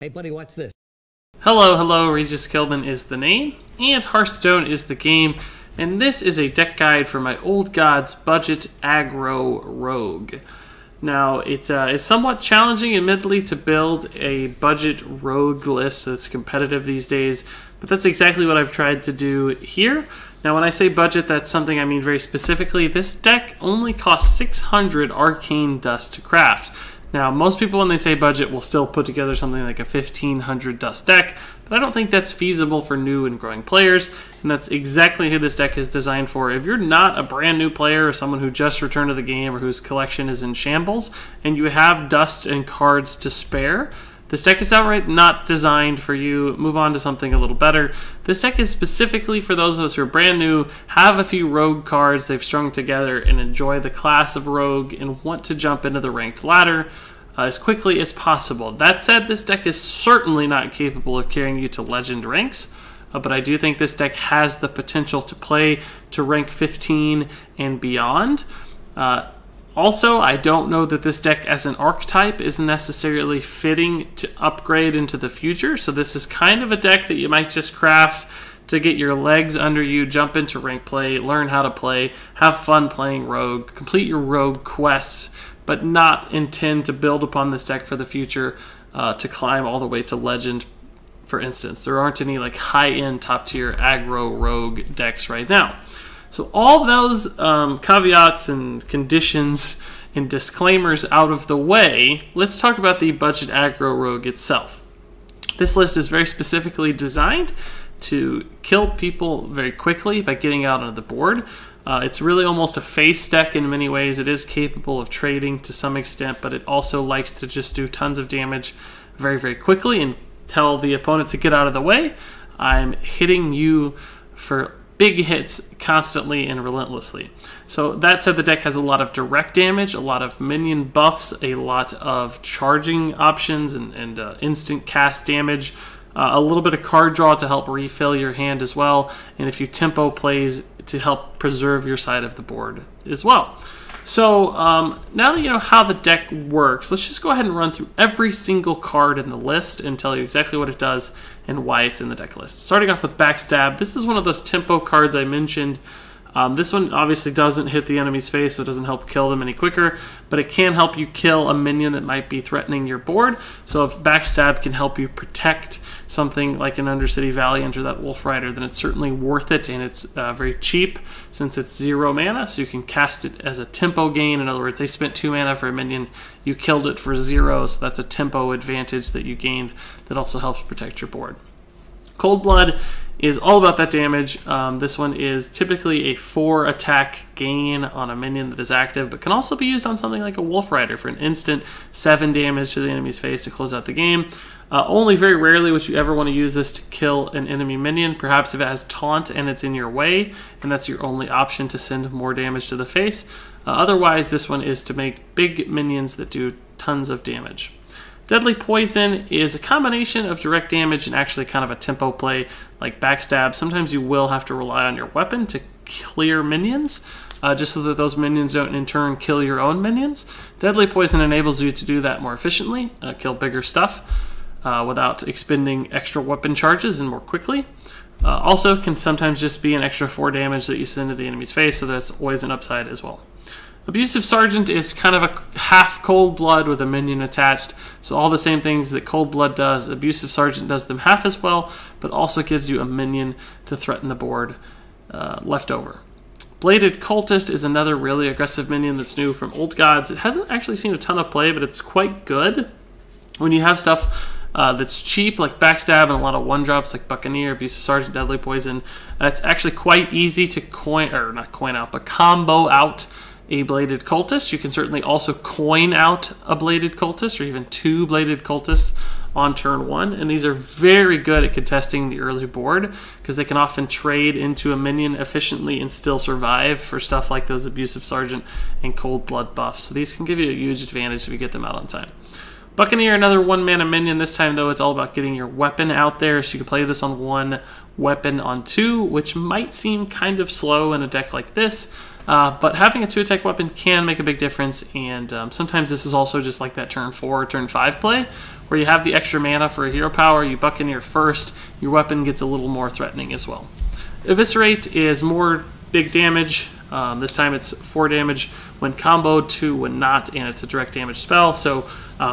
Hey buddy, watch this. Hello, Regis Kilman is the name, and Hearthstone is the game, and this is a deck guide for my Old Gods Budget Aggro Rogue. Now, it's somewhat challenging, admittedly, to build a budget rogue list that's competitive these days, but that's exactly what I've tried to do here. Now, when I say budget, that's something I mean very specifically. This deck only costs 600 arcane dust to craft. Now, most people, when they say budget, will still put together something like a 1500 dust deck, but I don't think that's feasible for new and growing players, and that's exactly who this deck is designed for. If you're not a brand new player or someone who just returned to the game or whose collection is in shambles, and you have dust and cards to spare, this deck is outright not designed for you. Move on to something a little better. This deck is specifically for those of us who are brand new, have a few rogue cards they've strung together, and enjoy the class of rogue and want to jump into the ranked ladder as quickly as possible. That said, this deck is certainly not capable of carrying you to legend ranks, but I do think this deck has the potential to play to rank 15 and beyond. Also, I don't know that this deck as an archetype is necessarily fitting to upgrade into the future, so this is kind of a deck that you might just craft to get your legs under you, jump into rank play, learn how to play, have fun playing rogue, complete your rogue quests, but not intend to build upon this deck for the future to climb all the way to legend, for instance. There aren't any like high-end, top-tier aggro rogue decks right now. So all those caveats and conditions and disclaimers out of the way, let's talk about the budget aggro rogue itself. This list is very specifically designed to kill people very quickly by getting out on the board. It's really almost a face deck in many ways. It is capable of trading to some extent, but it also likes to just do tons of damage very, very quickly and tell the opponent to get out of the way. I'm hitting you for big hits constantly and relentlessly. So that said, the deck has a lot of direct damage, a lot of minion buffs, a lot of charging options and instant cast damage, a little bit of card draw to help refill your hand as well, and a few tempo plays to help preserve your side of the board as well. So now that you know how the deck works, let's just go ahead and run through every single card in the list and tell you exactly what it does and why it's in the deck list. Starting off with Backstab, this is one of those tempo cards I mentioned. This one obviously doesn't hit the enemy's face, so it doesn't help kill them any quicker, but it can help you kill a minion that might be threatening your board. So if Backstab can help you protect something like an Undercity Valiant or that Wolf Rider, then it's certainly worth it, and it's very cheap since it's 0 mana, so you can cast it as a tempo gain. In other words, they spent 2 mana for a minion, you killed it for 0, so that's a tempo advantage that you gained that also helps protect your board. Cold Blood is all about that damage. This one is typically a 4 attack gain on a minion that is active, but can also be used on something like a Wolf Rider for an instant 7 damage to the enemy's face to close out the game. Only very rarely would you ever want to use this to kill an enemy minion, perhaps if it has taunt and it's in your way, and that's your only option to send more damage to the face. Otherwise, this one is to make big minions that do tons of damage. Deadly Poison is a combination of direct damage and actually kind of a tempo play like Backstab. Sometimes you will have to rely on your weapon to clear minions, just so that those minions don't in turn kill your own minions. Deadly Poison enables you to do that more efficiently, kill bigger stuff without expending extra weapon charges and more quickly. Also can sometimes just be an extra 4 damage that you send to the enemy's face, so that's always an upside as well. Abusive Sergeant is kind of a half Cold Blood with a minion attached, so all the same things that Cold Blood does, Abusive Sergeant does them half as well, but also gives you a minion to threaten the board left over. Bladed Cultist is another really aggressive minion that's new from Old Gods. It hasn't actually seen a ton of play, but it's quite good. When you have stuff that's cheap, like Backstab, and a lot of 1-drops like Buccaneer, Abusive Sergeant, Deadly Poison, it's actually quite easy to combo out a Bladed Cultist. You can certainly also coin out a Bladed Cultist or even 2 Bladed Cultists on turn 1, and these are very good at contesting the early board because they can often trade into a minion efficiently and still survive for stuff like those Abusive Sergeant and Cold Blood buffs. So these can give you a huge advantage if you get them out on time. Buccaneer, another 1-mana minion. This time, though, it's all about getting your weapon out there, so you can play this on 1, weapon on 2, which might seem kind of slow in a deck like this. But having a 2-attack weapon can make a big difference, and sometimes this is also just like that turn 4 or turn 5 play, where you have the extra mana for a hero power, you Buccaneer first, your weapon gets a little more threatening as well. Eviscerate is more big damage. This time it's 4 damage when comboed, 2 when not, and it's a direct damage spell. So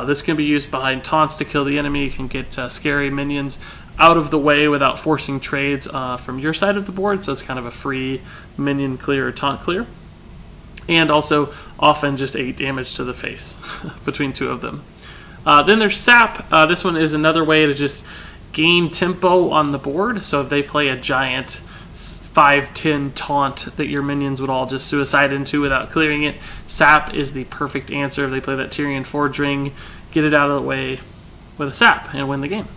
this can be used behind taunts to kill the enemy. You can get scary minions out of the way without forcing trades from your side of the board. So it's kind of a free minion clear or taunt clear. And also often just 8 damage to the face between 2 of them. Then there's Sap. This one is another way to just gain tempo on the board. So if they play a giant 5-10 taunt that your minions would all just suicide into without clearing it, Sap is the perfect answer. If they play that Tyrion Forge Ring, get it out of the way with a Sap and win the game.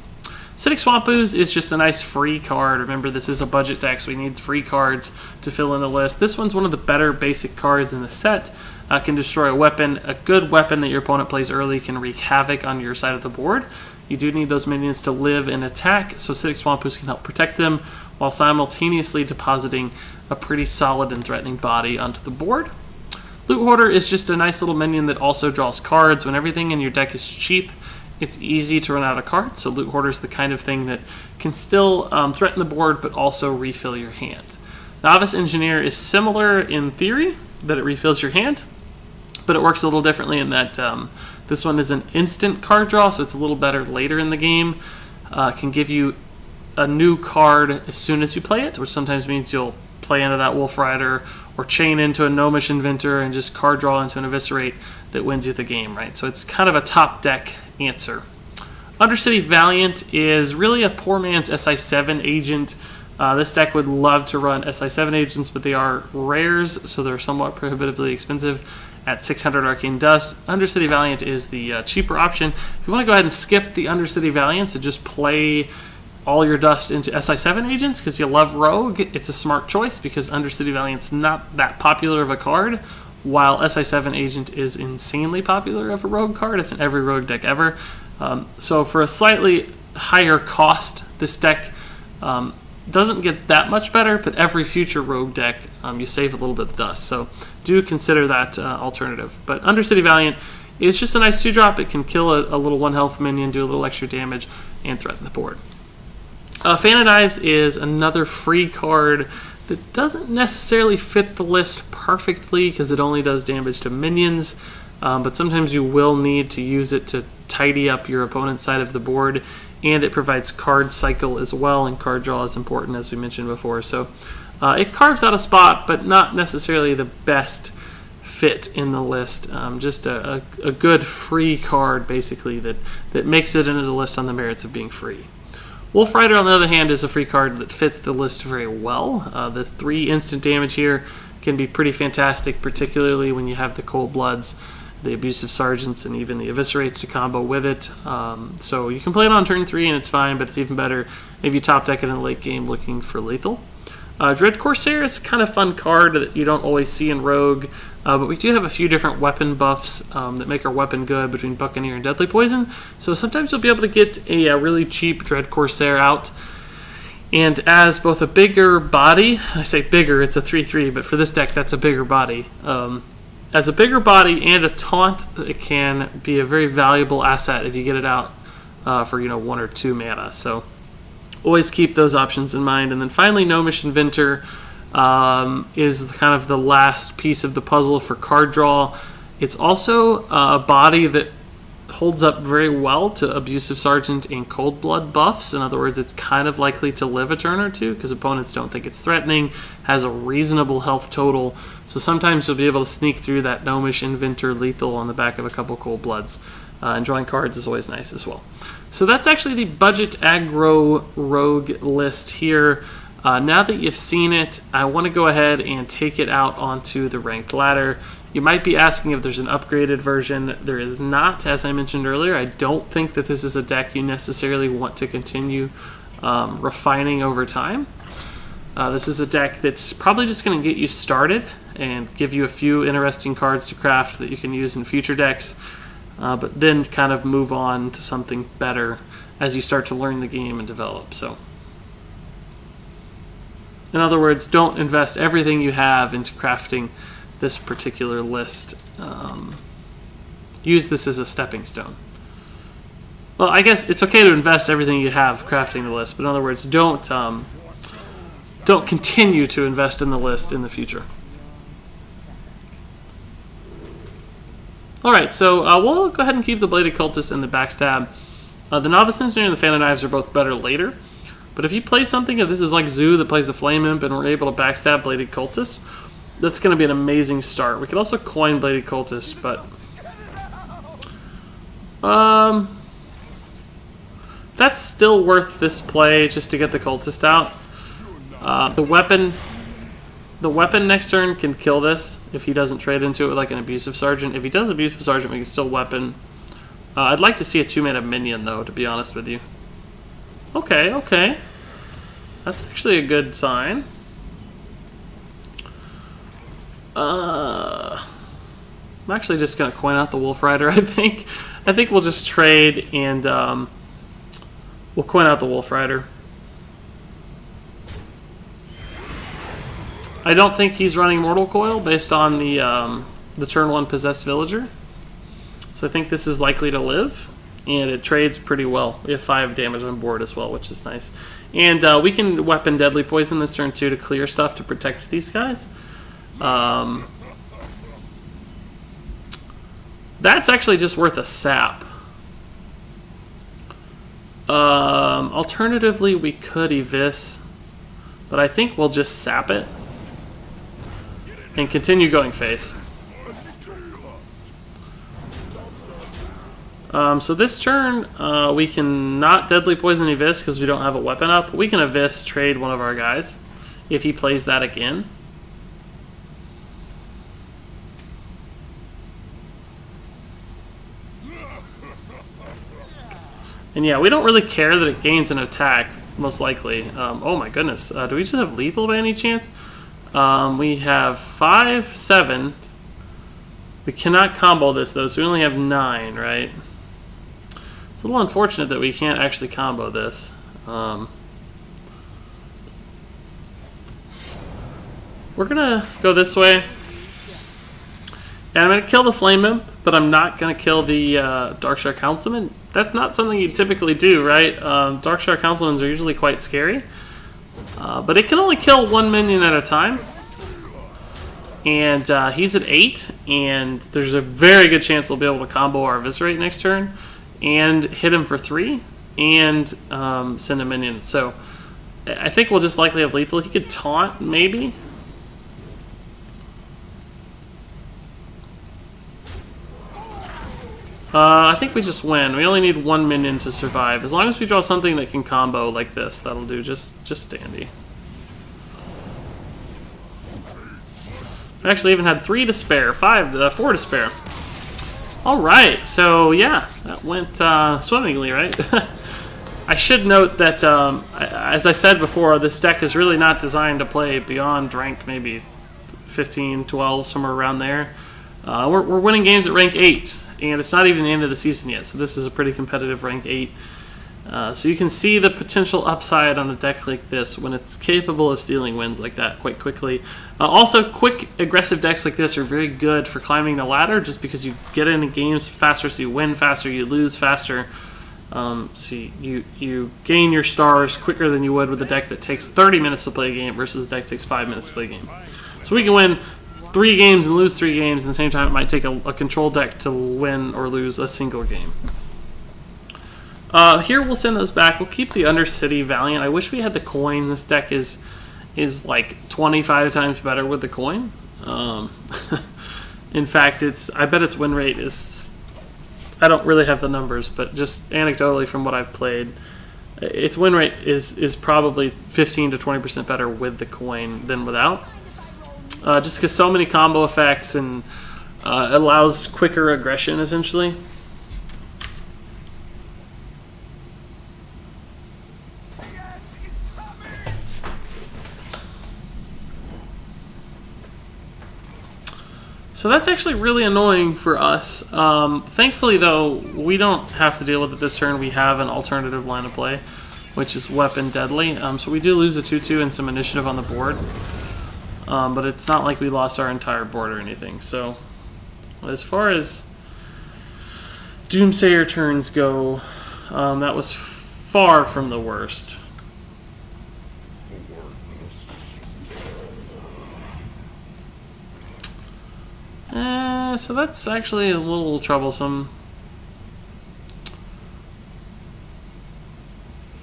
Acidic Swamp Ooze is just a nice free card. Remember, this is a budget deck, so we need free cards to fill in the list. This one's one of the better basic cards in the set. Can destroy a weapon. A good weapon that your opponent plays early can wreak havoc on your side of the board. You do need those minions to live and attack, so Acidic Swamp Ooze can help protect them while simultaneously depositing a pretty solid and threatening body onto the board. Loot Hoarder is just a nice little minion that also draws cards. When everything in your deck is cheap, it's easy to run out of cards, so Loot Hoarder is the kind of thing that can still threaten the board but also refill your hand. Novice Engineer is similar in theory, that it refills your hand, but it works a little differently in that this one is an instant card draw, so it's a little better later in the game. Can give you a new card as soon as you play it, which sometimes means you'll play into that Wolf Rider or chain into a Gnomish Inventor and just card draw into an Eviscerate that wins you the game, right? So it's kind of a top deck answer. Undercity Valiant is really a poor man's SI7 agent. This deck would love to run SI7 agents, but they are rares, so they're somewhat prohibitively expensive at 600 Arcane Dust. Undercity Valiant is the cheaper option. If you want to go ahead and skip the Undercity Valiants and just play all your dust into SI7 agents because you love Rogue, it's a smart choice because Undercity Valiant's not that popular of a card, while SI7 agent is insanely popular of a Rogue card. It's in every Rogue deck ever. So for a slightly higher cost, this deck doesn't get that much better, but every future Rogue deck, you save a little bit of dust. So do consider that alternative. But Undercity Valiant is just a nice 2-drop. It can kill a little 1-health minion, do a little extra damage, and threaten the board. Fan of Knives is another free card that doesn't necessarily fit the list perfectly because it only does damage to minions, but sometimes you will need to use it to tidy up your opponent's side of the board, and it provides card cycle as well, and card draw is important as we mentioned before. So it carves out a spot, but not necessarily the best fit in the list. Just a good free card basically that makes it into the list on the merits of being free. Wolf Rider, on the other hand, is a free card that fits the list very well. The 3 instant damage here can be pretty fantastic, particularly when you have the Cold Bloods, the Abusive Sergeants, and even the Eviscerates to combo with it. So you can play it on turn 3 and it's fine, but it's even better if you top deck it in the late game looking for lethal. Dread Corsair is a kind of fun card that you don't always see in Rogue, but we do have a few different weapon buffs that make our weapon good between Buccaneer and Deadly Poison, so sometimes you'll be able to get a really cheap Dread Corsair out. And as both a bigger body, I say bigger, it's a 3/3, but for this deck that's a bigger body. As a bigger body and a taunt, it can be a very valuable asset if you get it out for 1 or 2 mana. So always keep those options in mind. And then finally, Gnomish Inventor is kind of the last piece of the puzzle for card draw. It's also a body that holds up very well to Abusive Sergeant and Cold Blood buffs. In other words, it's kind of likely to live a turn or two because opponents don't think it's threatening, has a reasonable health total, so sometimes you'll be able to sneak through that Gnomish Inventor lethal on the back of a couple Cold Bloods, and drawing cards is always nice as well. So that's actually the budget aggro rogue list here. Now that you've seen it, I want to go ahead and take it out onto the ranked ladder. You might be asking if there's an upgraded version. There is not, as I mentioned earlier. I don't think that this is a deck you necessarily want to continue refining over time. This is a deck that's probably just going to get you started and give you a few interesting cards to craft that you can use in future decks, but then kind of move on to something better as you start to learn the game and develop. So, in other words, don't invest everything you have into crafting this particular list. Use this as a stepping stone. Well, I guess it's okay to invest everything you have crafting the list, but in other words, don't continue to invest in the list in the future. Alright, so we'll go ahead and keep the Bladed Cultist and the Backstab. The Novice Engineer and the Fan of Knives are both better later, but if you play something, if this is like Zoo that plays a Flame Imp and we're able to Backstab Bladed Cultist, that's going to be an amazing start. We could also coin Bladed Cultist, but that's still worth this play just to get the Cultist out. The weapon next turn can kill this if he doesn't trade into it with like an Abusive Sergeant. If he does Abusive Sergeant, we can still weapon. I'd like to see a 2-mana minion though, to be honest with you. Okay, okay. That's actually a good sign. I'm actually just going to coin out the Wolf Rider, I think. I think we'll just trade and we'll coin out the Wolf Rider. I don't think he's running Mortal Coil based on the turn 1 Possessed Villager. So I think this is likely to live. And it trades pretty well. We have 5 damage on board as well, which is nice. And we can weapon Deadly Poison this turn too to clear stuff to protect these guys. That's actually just worth a sap. Alternatively, we could Evis, but I think we'll just sap it and continue going face. So this turn, we can not Deadly Poison Evis because we don't have a weapon up. We can Evis trade one of our guys if he plays that again. And yeah, we don't really care that it gains an attack, most likely. Oh my goodness. Do we just have lethal by any chance? We have 5, 7. We cannot combo this though, so we only have 9, right? It's a little unfortunate that we can't actually combo this. We're gonna go this way. And I'm gonna kill the Flame Imp, but I'm not gonna kill the Darkshire Councilman. That's not something you typically do, right? Darkshire Councilmans are usually quite scary. But it can only kill 1 minion at a time. And he's at 8, and there's a very good chance we'll be able to combo our Eviscerate next turn, and hit him for 3, and send a minion. So I think we'll just likely have lethal. He could taunt, maybe. I think we just win. We only need 1 minion to survive. As long as we draw something that can combo like this, that'll do just dandy. I actually even had 3 to spare, 4 to spare. Alright, so yeah, that went swimmingly, right? I should note that, as I said before, this deck is really not designed to play beyond rank maybe 15, 12, somewhere around there. We're winning games at rank 8, and it's not even the end of the season yet, so this is a pretty competitive rank 8. So you can see the potential upside on a deck like this when it's capable of stealing wins like that quite quickly. Also, quick, aggressive decks like this are very good for climbing the ladder just because you get into games faster, so you win faster, you lose faster. So you gain your stars quicker than you would with a deck that takes 30 minutes to play a game versus a deck that takes 5 minutes to play a game. So we can win 3 games and lose 3 games, and at the same time it might take a control deck to win or lose a single game. Here we'll send those back. We'll keep the Undercity Valiant. I wish we had the coin. This deck is like 25 times better with the coin. In fact, I bet its win rate is, I don't really have the numbers, but just anecdotally from what I've played, its win rate is probably 15 to 20% better with the coin than without. Just because so many combo effects and it allows quicker aggression essentially. So that's actually really annoying for us. Thankfully, though, we don't have to deal with it this turn. We have an alternative line of play, which is Weapon Deadly. So we do lose a 2/2 and some initiative on the board. But it's not like we lost our entire board or anything. So as far as Doomsayer turns go, That was far from the worst. So that's actually a little troublesome.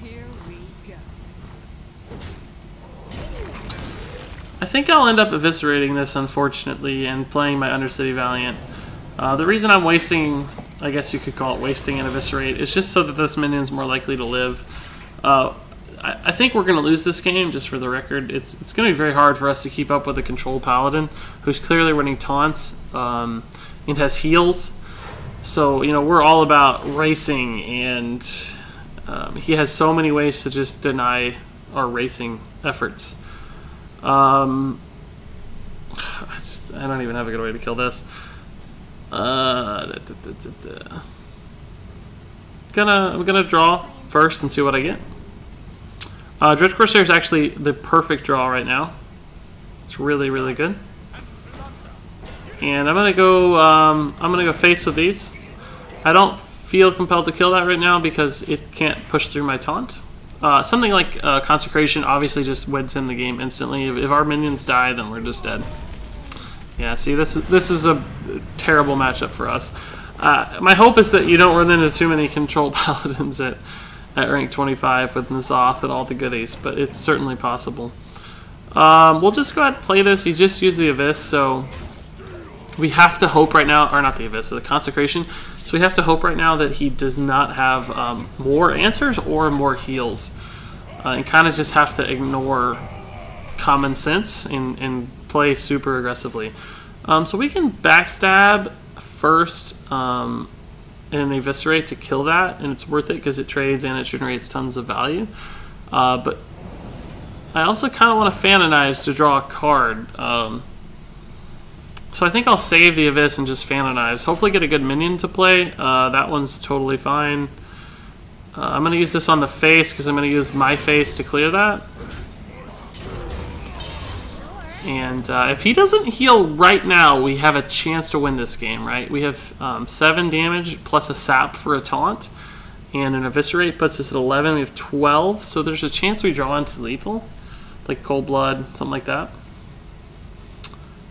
Here we go. I think I'll end up eviscerating this, unfortunately, and playing my Undercity Valiant. The reason I'm wasting, I guess you could call it wasting an eviscerate, is just so that this minion's more likely to live. I think we're going to lose this game, just for the record. It's going to be very hard for us to keep up with a control paladin who's clearly running taunts and has heals. So, you know, we're all about racing, and he has so many ways to just deny our racing efforts. I don't even have a good way to kill this. I'm gonna draw first and see what I get. Dread Corsair is actually the perfect draw right now. It's really, really good. And I'm gonna go face with these. I don't feel compelled to kill that right now because it can't push through my taunt. Something like Consecration obviously just weds in the game instantly. If our minions die, then we're just dead. Yeah, see, this is a terrible matchup for us. My hope is that you don't run into too many control paladins at rank 25 with N'Zoth and all the goodies, but it's certainly possible. We'll just go ahead and play this. He just used the Abyss, so we have to hope right now, or not the Abyss, the Consecration. So we have to hope right now that he does not have more answers or more heals. And kind of just have to ignore common sense and play super aggressively. So we can backstab first and eviscerate to kill that, and it's worth it because it trades and it generates tons of value. But I also kind of want to Fan of Knives to draw a card. So I think I'll save the Abyss and just Fan of Knives. Hopefully get a good minion to play. That one's totally fine. I'm going to use this on the face because I'm going to use my face to clear that. And if he doesn't heal right now, we have a chance to win this game, right? We have 7 damage plus a sap for a taunt, and an eviscerate puts us at 11. We have 12, so there's a chance we draw into lethal, like Cold Blood, something like that.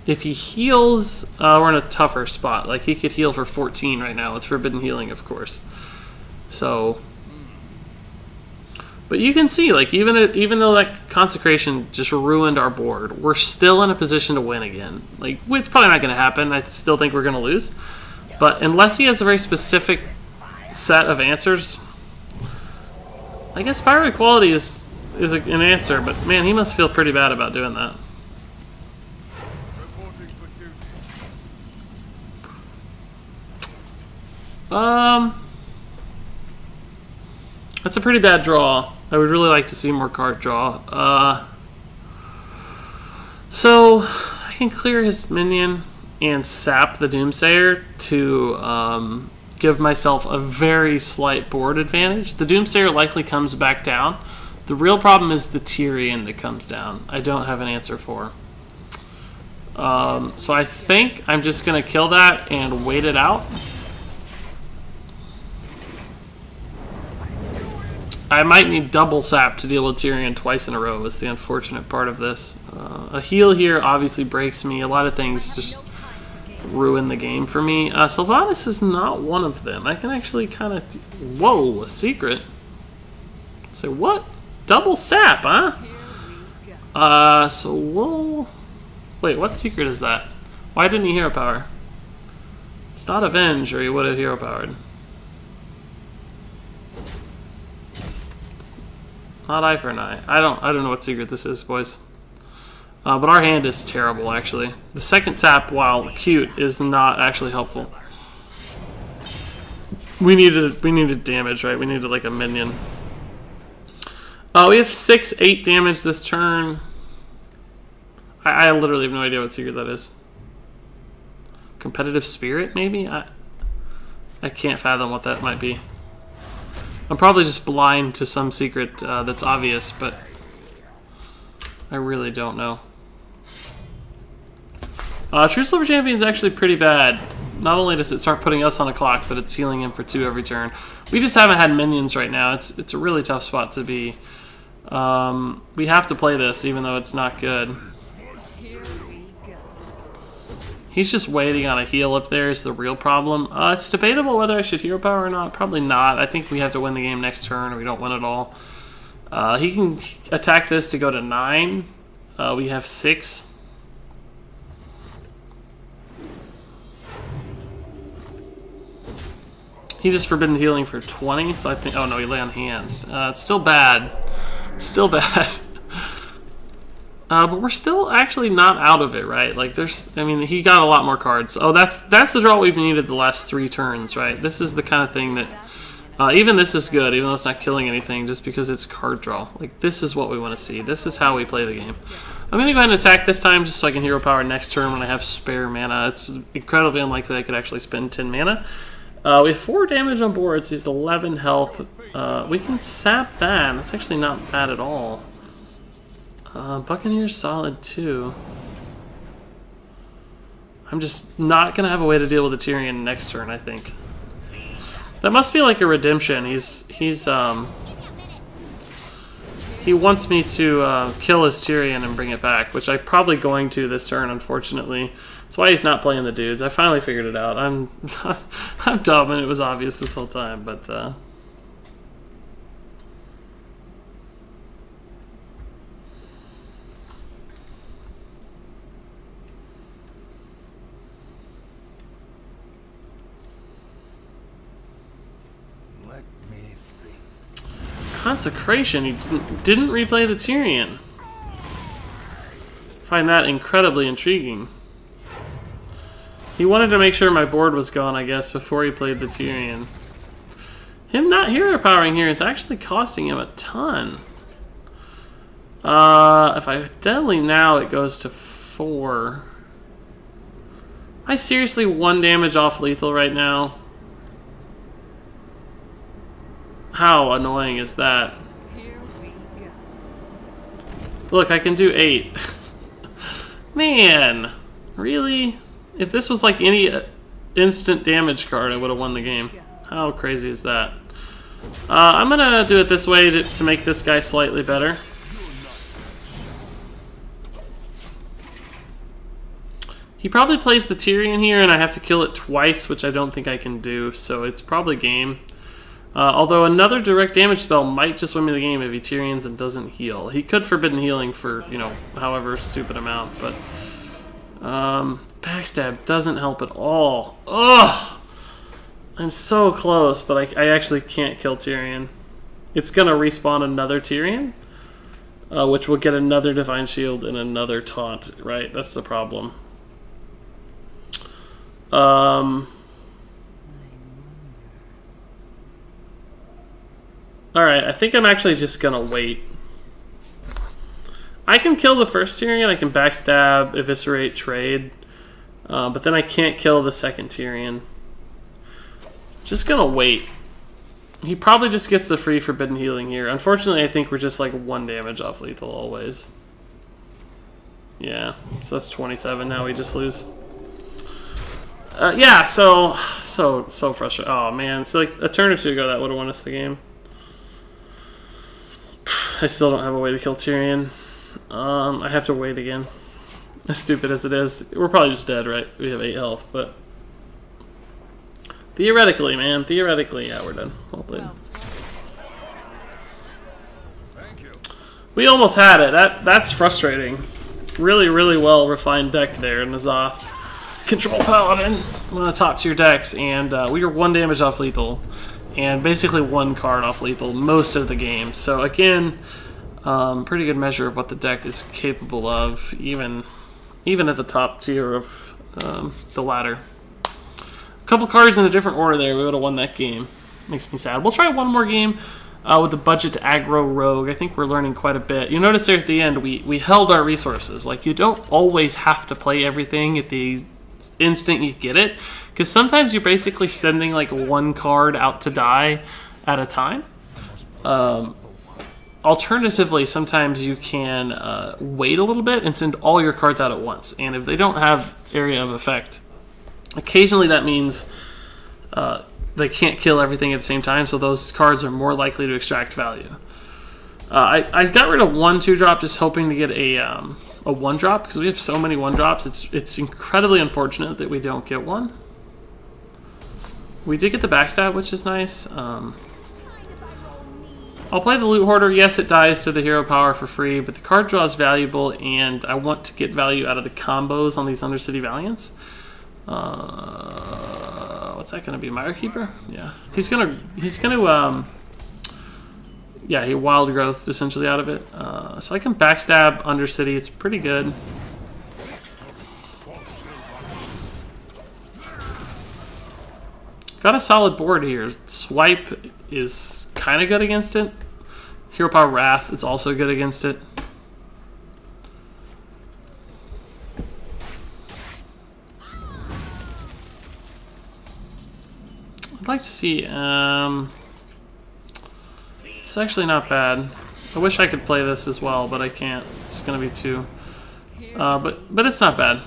If he heals, we're in a tougher spot. Like, he could heal for 14 right now with Forbidden Healing, of course. So, but you can see, like, even though that Consecration just ruined our board, we're still in a position to win again. Like, it's probably not going to happen. I still think we're going to lose. But unless he has a very specific set of answers, I guess Pyro Equality is an answer. But man, he must feel pretty bad about doing that. That's a pretty bad draw. I would really like to see more card draw. So I can clear his minion and sap the Doomsayer to give myself a very slight board advantage. The Doomsayer likely comes back down. The real problem is the Tyrion that comes down. I don't have an answer for. So I think I'm just going to kill that and wait it out. I might need double sap to deal with Tyrion twice in a row is the unfortunate part of this. A heal here obviously breaks me. A lot of things just ruin the game for me. Sylvanas is not one of them. I can actually kind of... Whoa, a secret. Say, what? Double sap, huh? So we'll... Wait, what secret is that? Why didn't he hero power? It's not Avenge, or he would have hero powered. Not eye for an eye. I don't know what secret this is, boys. But our hand is terrible, actually. The second sap, while cute, is not actually helpful. We needed damage, right? We needed like a minion. We have 6-8 damage this turn. I literally have no idea what secret that is. Competitive Spirit, maybe? I can't fathom what that might be. I'm probably just blind to some secret that's obvious, but I really don't know. True Silver Champion is actually pretty bad, Not only does it start putting us on a clock, but it's healing him for 2 every turn. We just haven't had minions right now. It's a really tough spot to be. We have to play this, even though it's not good. He's just waiting on a heal up there is the real problem. It's debatable whether I should hero power or not. Probably not. I think we have to win the game next turn or we don't win at all. He can attack this to go to 9. We have 6. He just forbidden healing for 20, so I think... Oh no, he lay on hands. It's still bad. Still bad. But we're still actually not out of it, right? Like, there's... I mean, he got a lot more cards. Oh, that's the draw we've needed the last 3 turns, right? This is the kind of thing that... even this is good, even though it's not killing anything, just because it's card draw. Like, this is what we want to see. This is how we play the game. I'm going to go ahead and attack this time, just so I can hero power next turn when I have spare mana. It's incredibly unlikely I could actually spend 10 mana. We have 4 damage on board, so he's 11 health. We can sap that. That's actually not bad at all. Buccaneer's solid too. I'm just not going to have a way to deal with the Tyrion next turn, I think. That must be like a redemption. He wants me to kill his Tyrion and bring it back, which I'm probably going to this turn, unfortunately. That's why he's not playing the dudes. I finally figured it out. I'm I'm dumb, and it was obvious this whole time, but let me think. Consecration. He didn't replay the Tyrion. Find that incredibly intriguing. He wanted to make sure my board was gone, I guess, before he played the Tyrion. Him not hero powering here is actually costing him a ton. If I deadly now, it goes to 4. I seriously 1 damage off lethal right now. How annoying is that? Look, I can do 8. Man, really? If this was like any instant damage card, I would have won the game. How crazy is that? I'm gonna do it this way to make this guy slightly better. He probably plays the Tyrion here, and I have to kill it twice, which I don't think I can do, so it's probably game. Although another direct damage spell might just win me the game if he Tyrions and doesn't heal. He could forbidden healing for, you know, however stupid amount, but... Backstab doesn't help at all. Ugh! I'm so close, but I actually can't kill Tyrion. It's gonna respawn another Tyrion, which will get another Divine Shield and another Taunt, right? That's the problem. Alright, I think I'm actually just gonna wait. I can kill the first Tyrion, I can backstab, eviscerate, trade, but then I can't kill the second Tyrion. Just gonna wait. He probably just gets the free forbidden healing here. Unfortunately, I think we're just like 1 damage off lethal always. Yeah, so that's 27 now, we just lose. Yeah, so frustrating. Oh man, so like a turn or two ago that would have won us the game. I still don't have a way to kill Tyrion. I have to wait again. As stupid as it is. We're probably just dead, right? We have 8 health, but... Theoretically, man. Theoretically, yeah, we're done. Well played. We almost had it. That's frustrating. Really, really well refined deck there, N'Zoth. Control Paladin, one of the top tier decks, and we are 1 damage off lethal. And basically 1 card off lethal most of the game. So again... pretty good measure of what the deck is capable of, even at the top tier of the ladder. A couple cards in a different order there, we would have won that game. Makes me sad. We'll try one more game with the budget aggro rogue. I think we're learning quite a bit. You notice there at the end, we held our resources. Like, you don't always have to play everything at the instant you get it, because sometimes you're basically sending like 1 card out to die at a time. Alternatively, sometimes you can wait a little bit and send all your cards out at once. And if they don't have area of effect, Occasionally that means they can't kill everything at the same time, so those cards are more likely to extract value. I got rid of 1/2 drop just hoping to get a 1 drop because we have so many 1 drops. It's incredibly unfortunate that we don't get one. We did get the backstab, which is nice. I'll play the Loot Hoarder. Yes, it dies to the hero power for free, but the card draw is valuable, and I want to get value out of the combos on these Undercity Valiants. What's that going to be? Mire Keeper? Yeah. He's gonna yeah, he wild growth essentially out of it. So I can backstab Undercity. It's pretty good. Got a solid board here. Swipe is kind of good against it. Hero Power Wrath is also good against it. I'd like to see. It's actually not bad. I wish I could play this as well, but I can't. It's gonna be too. But it's not bad.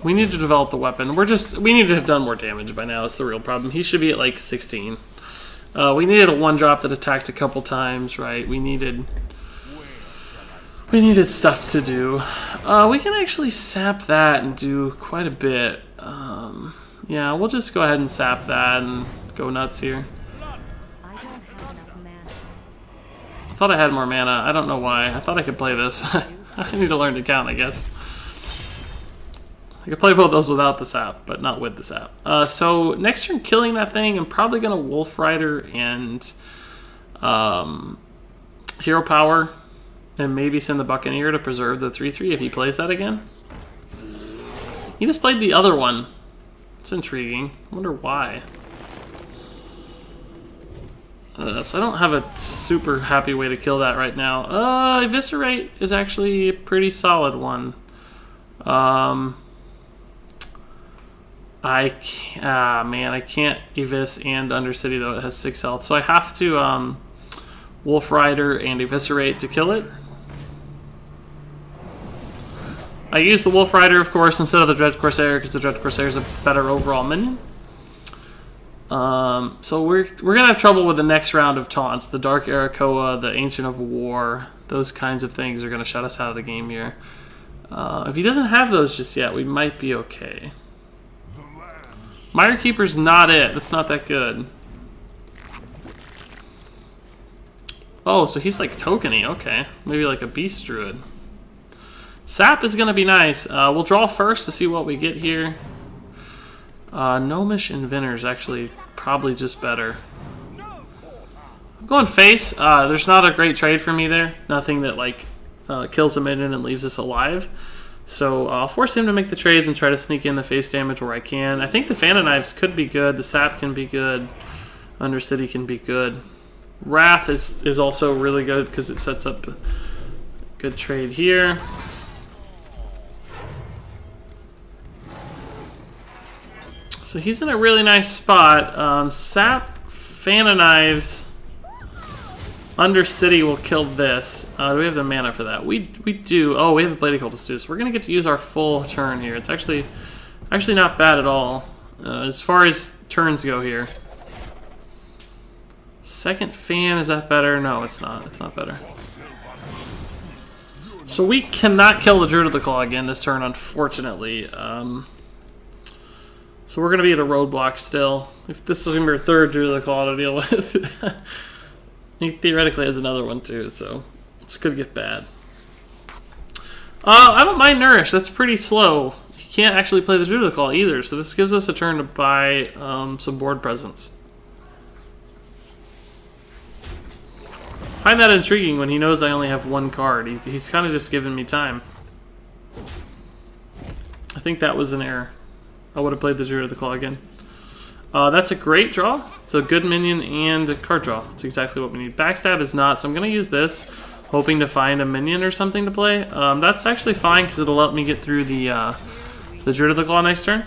We need to develop the weapon. We need to have done more damage by now. It's the real problem. He should be at like 16. We needed a 1 drop that attacked a couple times, right? We needed stuff to do. We can actually sap that and do quite a bit. Yeah, we'll just go ahead and sap that and go nuts here. I thought I had more mana. I don't know why. I thought I could play this. I need to learn to count, I guess. I could play both those without the sap, but not with the sap. So next turn, killing that thing, I'm probably going to Wolf Rider and Hero Power, and maybe send the Buccaneer to preserve the 3/3 if he plays that again. He just played the other one. It's intriguing. I wonder why. So I don't have a super happy way to kill that right now. Eviscerate is actually a pretty solid one. I can't Evis and Undercity though. It has 6 health, so I have to Wolf Rider and Eviscerate to kill it. I use the Wolf Rider, of course, instead of the Dread Corsair because the Dread Corsair is a better overall minion. So we're gonna have trouble with the next round of taunts. The Dark Arakoa, the Ancient of War, those kinds of things are gonna shut us out of the game here. If he doesn't have those just yet, we might be okay. Mire Keeper's not it. That's not that good. Oh, so he's like tokeny. Okay, maybe like a Beast Druid. Sap is gonna be nice. We'll draw first to see what we get here. Gnomish Inventor's actually probably just better. I'm going face. There's not a great trade for me there. Nothing that like kills a minion and leaves us alive. So I'll force him to make the trades and try to sneak in the face damage where I can. I think the Fan of Knives could be good. The Sap can be good. Undercity can be good. Wrath is also really good because it sets up a good trade here. So he's in a really nice spot. Sap, Fan of Knives, Undercity will kill this. Do we have the mana for that? We do. Oh, we have the Blade Cultist too. So we're gonna get to use our full turn here. It's actually not bad at all as far as turns go here. Second Fan, is that better? No, it's not. It's not better. So we cannot kill the Druid of the Claw again this turn, unfortunately. So we're going to be at a roadblock still. If this is going to be our third Druid of the Claw to deal with. He theoretically has another one too, so it's going to get bad. I don't mind Nourish. That's pretty slow. He can't actually play the Druid of the Claw either, so this gives us a turn to buy some board presence. I find that intriguing when he knows I only have 1 card. He's kind of just giving me time. I think that was an error. I would have played the Druid of the Claw again. That's a great draw. It's a good minion and a card draw. It's exactly what we need. Backstab is not, so I'm going to use this, hoping to find a minion or something to play. That's actually fine because it'll let me get through the Druid of the Claw next turn.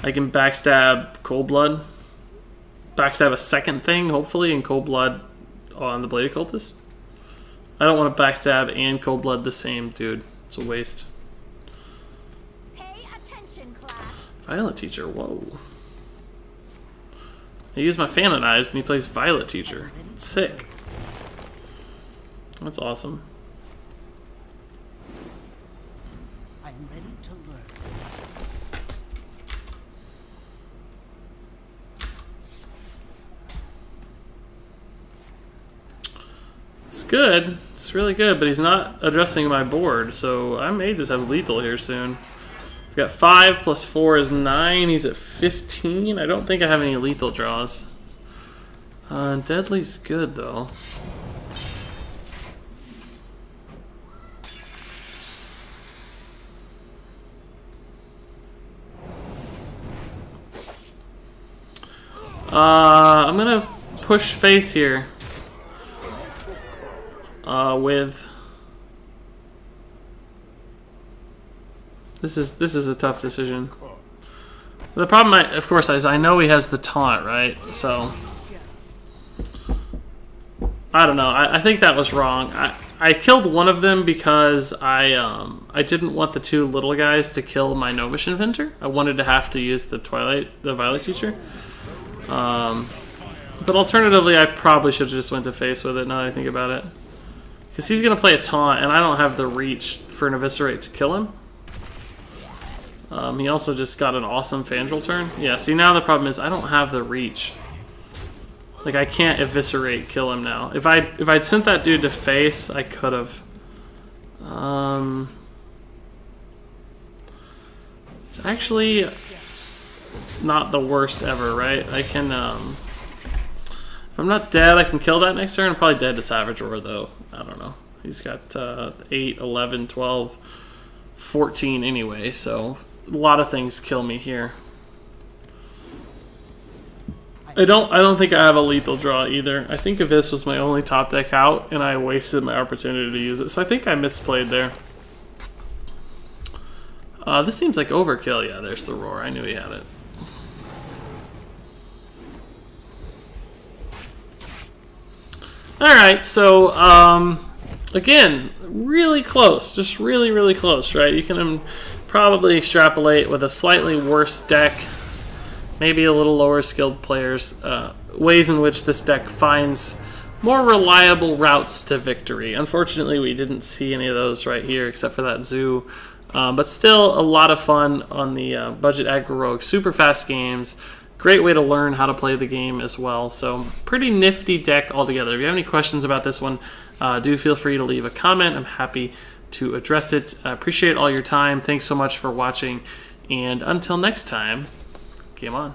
I can backstab Cold Blood. Backstab a second thing, hopefully, in Cold Blood on the Bladed Cultist. I don't want to backstab and Cold Blood the same dude. It's a waste. Violet Teacher, whoa. I use my Phantom Knives and he plays Violet Teacher. Sick. That's awesome. I'm ready to learn. It's good. It's really good, but he's not addressing my board, so I may just have lethal here soon. I've got 5 plus 4 is 9. He's at 15. I don't think I have any lethal draws. Deadly's good, though. I'm gonna push face here. With this is a tough decision. The problem, of course, is I know he has the taunt, right? So I don't know. I think that was wrong. I killed one of them because I didn't want the 2 little guys to kill my Gnomish Inventor. I wanted to have to use the Violet Teacher. But alternatively, I probably should have just went to face with it now that I think about it. Because he's going to play a taunt, and I don't have the reach for an Eviscerate to kill him. He also just got an awesome Fandral turn. Yeah, see, now the problem is I don't have the reach. Like, I can't Eviscerate kill him now. If I'd sent that dude to face, I could have. It's actually not the worst ever, right? I can, if I'm not dead, I can kill that next turn. I'm probably dead to Savage Roar, though. I don't know. He's got 8, 11, 12, 14 anyway, so a lot of things kill me here. I don't think I have a lethal draw either. I think if this was my only top deck out, and I wasted my opportunity to use it, so I think I misplayed there. This seems like overkill. Yeah, there's the Roar. I knew he had it. Alright, so, again, really close. Just really, really close, right? You can probably extrapolate with a slightly worse deck, maybe a little lower skilled players, ways in which this deck finds more reliable routes to victory. Unfortunately, we didn't see any of those right here, except for that Zoo. But still, a lot of fun on the budget Aggro Rogue. Super fast games. Great way to learn how to play the game as well. So, pretty nifty deck altogether. If you have any questions about this one, do feel free to leave a comment. I'm happy to address it. I appreciate all your time. Thanks so much for watching. And until next time, game on.